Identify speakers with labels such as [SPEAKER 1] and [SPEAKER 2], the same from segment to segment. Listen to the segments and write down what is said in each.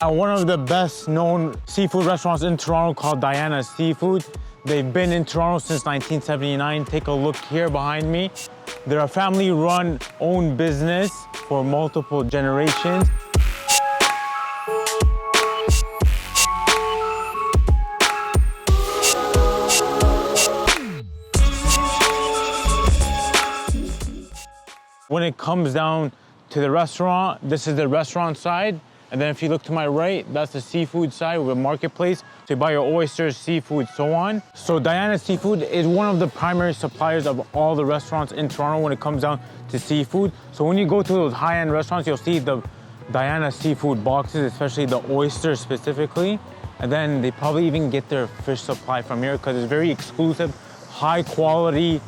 [SPEAKER 1] At one of the best known seafood restaurants in Toronto called Diana Seafood. They've been in Toronto since 1979. Take a look here behind me. They're a family-run, owned business for multiple generations. When it comes down to the restaurant, this is the restaurant side. And then if you look to my right, that's the seafood side with a marketplace. So you buy your oysters, seafood, so on. So Diana Seafood is one of the primary suppliers of all the restaurants in Toronto when it comes down to seafood. So when you go to those high-end restaurants, you'll see the Diana Seafood boxes, especially the oysters specifically. And then they probably even get their fish supply from here because it's very exclusive, high quality,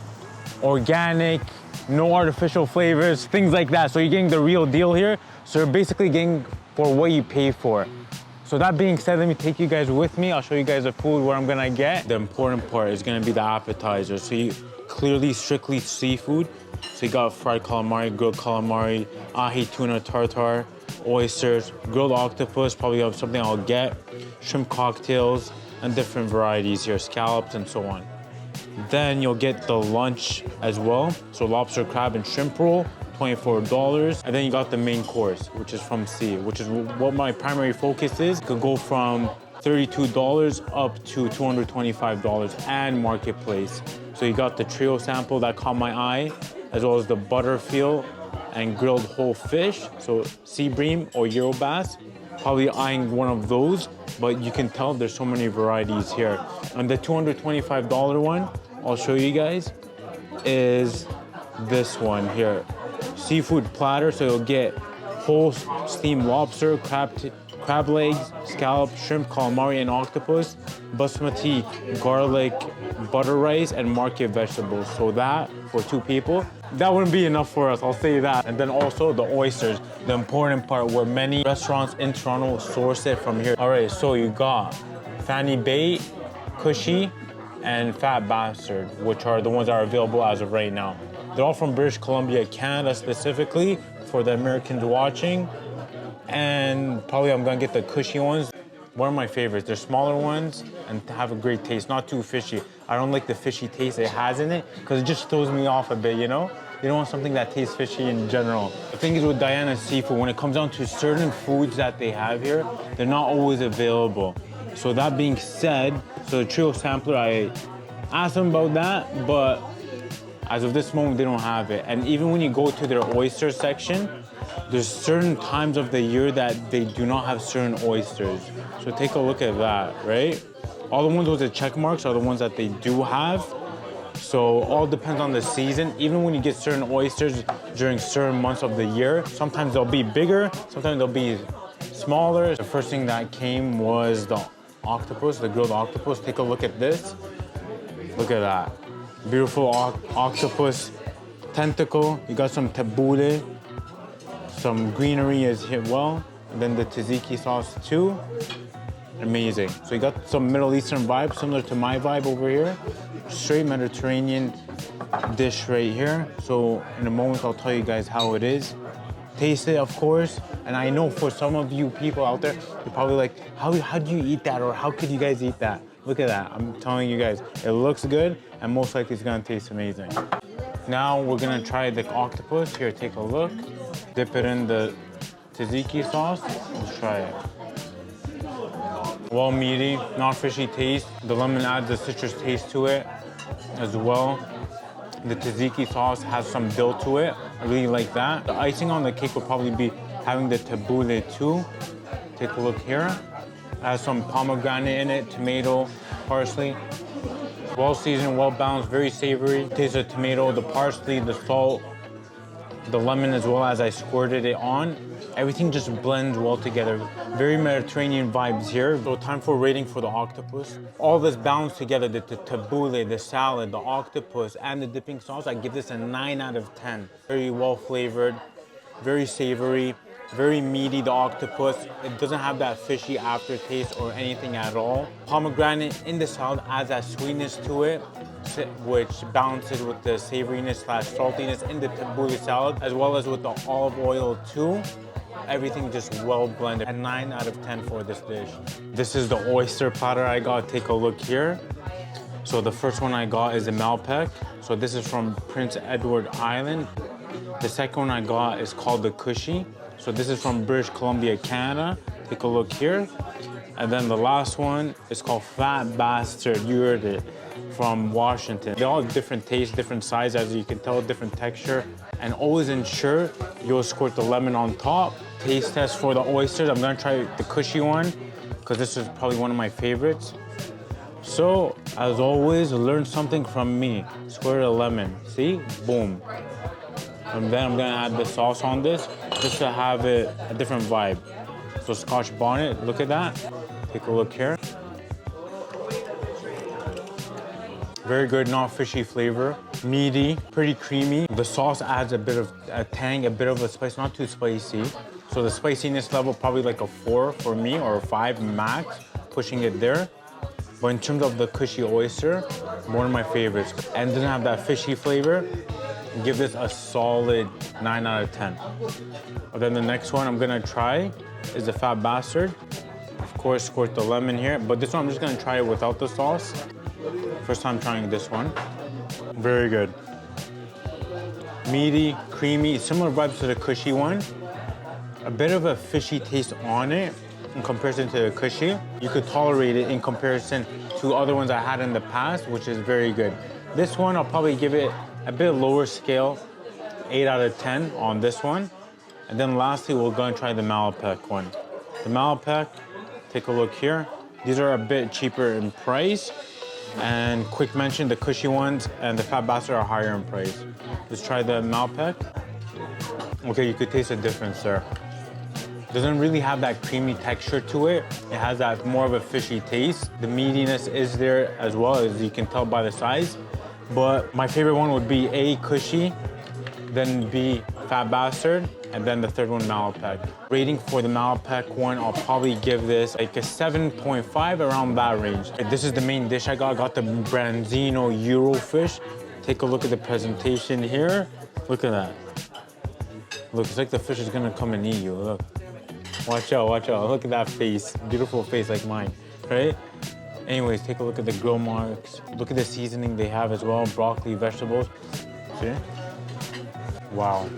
[SPEAKER 1] organic, no artificial flavors, things like that. So you're getting the real deal here. So you're basically getting for what you pay for. So that being said, let me take you guys with me. I'll show you guys the food, what I'm gonna get. The important part is gonna be the appetizer. So you clearly strictly seafood. So you got fried calamari, grilled calamari, ahi tuna tartare, oysters, grilled octopus, probably have something I'll get, shrimp cocktails, and different varieties here, scallops and so on. Then you'll get the lunch as well. So lobster, crab, and shrimp roll, $24. And then you got the main course, which is from C, which is what my primary focus is. It could go from $32 up to $225 and marketplace. So you got the trio sample that caught my eye, as well as the butterfield and grilled whole fish. So sea bream or Eurobass, probably eyeing one of those, but you can tell there's so many varieties here. And the $225 one, I'll show you guys, is this one here. Seafood platter, so you'll get whole steamed lobster, crab legs, scallop, shrimp, calamari, and octopus, basmati, garlic, butter rice, and market vegetables. So that, for 2 people, that wouldn't be enough for us, I'll say that. And then also the oysters, the important part where many restaurants in Toronto source it from here. All right, so you got Fanny Bay, Kusshi, and Fat Bastard, which are the ones that are available as of right now. They're all from British Columbia, Canada specifically, for the Americans watching. And probably I'm gonna get the Kusshi ones. One of my favorites. They're smaller ones and have a great taste, not too fishy. I don't like the fishy taste it has in it because it just throws me off a bit, you know? You don't want something that tastes fishy in general. The thing is with Diana Seafood, when it comes down to certain foods that they have here, they're not always available. So that being said, so the trio sampler, I asked them about that, but as of this moment, they don't have it. And even when you go to their oyster section, there's certain times of the year that they do not have certain oysters. So take a look at that, right? All the ones with the check marks are the ones that they do have. So all depends on the season. Even when you get certain oysters during certain months of the year, sometimes they'll be bigger, sometimes they'll be smaller. The first thing that came was the octopus, the grilled octopus. Take a look at this. Look at that. Beautiful octopus tentacle. You got some tabouli, some greenery is here well, and then the tzatziki sauce too. Amazing. So you got some Middle Eastern vibe, similar to my vibe over here. Straight Mediterranean dish right here. So in a moment, I'll tell you guys how it is. Taste it, of course. And I know for some of you people out there, you're probably like, how do you eat that? Or how could you guys eat that? Look at that. I'm telling you guys, it looks good and most likely it's gonna taste amazing. Now we're gonna try the octopus. Here, take a look. Dip it in the tzatziki sauce. Let's try it. Well meaty, not fishy taste. The lemon adds a citrus taste to it as well. The tzatziki sauce has some dill to it. I really like that. The icing on the cake would probably be having the tabouli too. Take a look here. It has some pomegranate in it, tomato, parsley. Well seasoned, well balanced, very savory. Taste the tomato, the parsley, the salt, the lemon as well as I squirted it on. Everything just blends well together. Very Mediterranean vibes here. So time for rating for the octopus. All this balanced together, the tabouli, the salad, the octopus, and the dipping sauce, I give this a 9 out of 10. Very well flavored, very savory, very meaty, the octopus. It doesn't have that fishy aftertaste or anything at all. Pomegranate in the salad adds that sweetness to it, which balances with the savoriness / saltiness in the tabouli salad, as well as with the olive oil too. Everything just well blended. A 9 out of 10 for this dish. This is the oyster platter I got. Take a look here. So the first one I got is the Malpeque. So this is from Prince Edward Island. The second one I got is called the Kusshi. So this is from British Columbia, Canada. Take a look here. And then the last one is called Fat Bastard. You heard it, from Washington. They all have different tastes, different size, as you can tell, different texture. And always ensure you'll squirt the lemon on top. Taste test for the oysters. I'm gonna try the Kusshi one, because this is probably one of my favorites. So, as always, learn something from me. Squirt a lemon, see? Boom. And then I'm gonna add the sauce on this, just to have it a different vibe. So Scotch bonnet, look at that. Take a look here. Very good, not fishy flavor. Meaty, pretty creamy. The sauce adds a bit of a tang, a bit of a spice, not too spicy. So the spiciness level, probably like a 4 for me, or a 5 max, pushing it there. But in terms of the Kusshi oyster, one of my favorites. And doesn't have that fishy flavor. Give this a solid 9 out of 10. And then the next one I'm gonna try is the Fat Bastard. Of course, squirt the lemon here, but this one I'm just gonna try it without the sauce. First time trying this one. Very good. Meaty, creamy, similar vibes to the Kusshi one. A bit of a fishy taste on it in comparison to the Kusshi. You could tolerate it in comparison to other ones I had in the past, which is very good. This one, I'll probably give it a bit lower scale, 8 out of 10 on this one. And then lastly, we're gonna try the Malpeque one. The Malpeque, take a look here. These are a bit cheaper in price. And quick mention, the Kusshi ones and the Fat Bastard are higher in price. Let's try the Malpeque. Okay, you could taste the difference there. Doesn't really have that creamy texture to it. It has that more of a fishy taste. The meatiness is there as well, as you can tell by the size. But my favorite one would be A, Kusshi, then B, Fat Bastard, and then the third one, Malpeque. Rating for the Malpeque one, I'll probably give this like a 7.5, around that range. This is the main dish I got. I got the Branzino Eurofish. Take a look at the presentation here. Look at that. Look, it's like the fish is gonna come and eat you, look. Watch out, watch out. Look at that face. Beautiful face like mine, right? Anyways, take a look at the grill marks. Look at the seasoning they have as well. Broccoli, vegetables. See? Wow.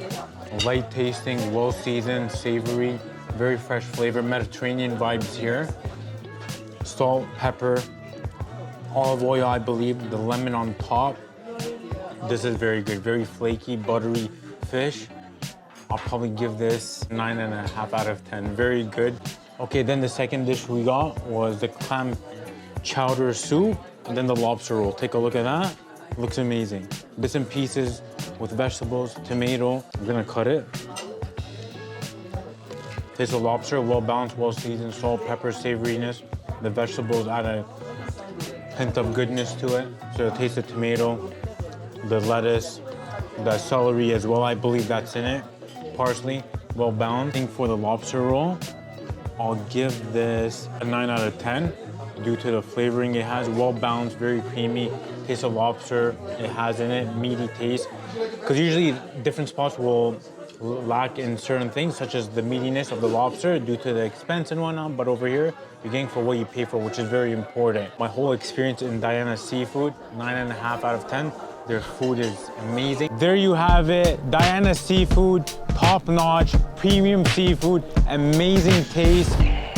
[SPEAKER 1] Light tasting, well seasoned, savory, very fresh flavor. Mediterranean vibes here. Salt, pepper, olive oil, I believe. The lemon on top. This is very good. Very flaky, buttery fish. I'll probably give this 9.5 out of 10. Very good. Okay, then the second dish we got was the clam chowder soup, and then the lobster roll. Take a look at that. Looks amazing. Bits and pieces with vegetables, tomato. I'm gonna cut it. Taste the lobster, well balanced, well seasoned, salt, pepper, savoriness. The vegetables add a hint of goodness to it. So taste the tomato, the lettuce, the celery as well. I believe that's in it. Parsley, well balanced. I think for the lobster roll, I'll give this a 9 out of 10 due to the flavoring it has. Well balanced, very creamy. Taste of lobster it has in it, meaty taste. Because usually different spots will lack in certain things, such as the meatiness of the lobster due to the expense and whatnot, but over here, you're getting for what you pay for, which is very important. My whole experience in Diana Seafood, 9.5 out of 10. Their food is amazing. There you have it, Diana Seafood, top-notch, premium seafood, amazing taste.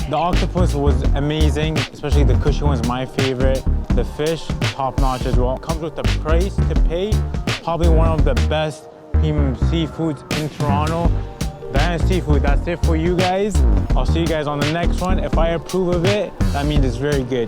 [SPEAKER 1] The octopus was amazing, especially the Kusshi one's my favorite. The fish, top-notch as well. Comes with the price to pay, probably one of the best premium seafoods in Toronto. Diana Seafood, that's it for you guys. I'll see you guys on the next one. If I approve of it, that means it's very good.